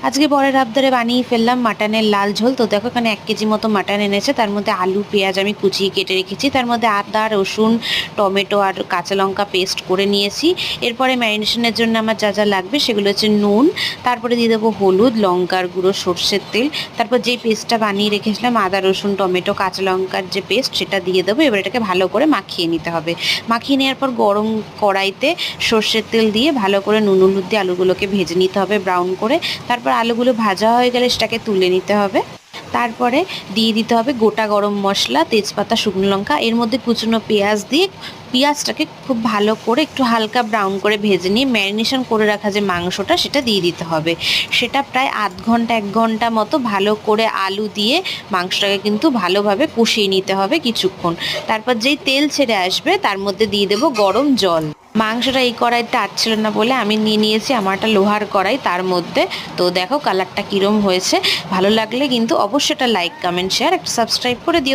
আজকে বরের আবদারে বানিয়ে ফেললাম মাটনের লাল ঝোল। তো দেখো এখানে 1 কেজি মতো মাটন এনেছে, তার মধ্যে আলু পেঁয়াজ আমি কুচিয়ে কেটে রেখেছি, তার মধ্যে আদা রসুন টমেটো আর কাঁচা লঙ্কা পেস্ট করে নিয়েছি। এরপরে ম্যারিনেশনের জন্য আমার যা যা লাগবে সেগুলো হচ্ছে নুন, তারপরে দিয়ে দেবো হলুদ, লঙ্কার গুঁড়ো, সর্ষের তেল, তারপর যেই পেস্টটা বানিয়ে রেখেছিলাম আদা রসুন টমেটো কাঁচা লঙ্কার যে পেস্ট সেটা দিয়ে দেবো। এবার এটাকে ভালো করে মাখিয়ে নিতে হবে। মাখিয়ে নেওয়ার পর গরম কড়াইতে সর্ষের তেল দিয়ে ভালো করে নুন হলুদ দিয়ে আলুগুলোকে ভেজে নিতে হবে ব্রাউন করে। তারপর আলুগুলো ভাজা হয়ে গেলে সেটাকে তুলে নিতে হবে। তারপরে দিয়ে দিতে হবে গোটা গরম মশলা, তেজপাতা, শুকনো লঙ্কা, এর মধ্যে কুচনো পেঁয়াজ দিয়ে পেঁয়াজটাকে খুব ভালো করে একটু হালকা ব্রাউন করে ভেজে নিয়ে ম্যারিনেশন করে রাখা যে মাংসটা সেটা দিয়ে দিতে হবে। সেটা প্রায় আধ ঘন্টা 1 ঘন্টা মতো ভালো করে আলু দিয়ে মাংসটাকে কিন্তু ভালোভাবে কষিয়ে নিতে হবে কিছুক্ষণ। তারপর যেই তেল ছেড়ে আসবে তার মধ্যে দিয়ে দেবো গরম জল। মাংসটা এই কড়াইতে আটছিল না বলে আমি নিয়ে নিয়েছি আমার একটা লোহার কড়াই, তার মধ্যে। তো দেখো কালারটা কীরম হয়েছে। ভালো লাগলে কিন্তু অবশ্যই একটা লাইক কমেন্ট শেয়ার একটা সাবস্ক্রাইব করে দিও।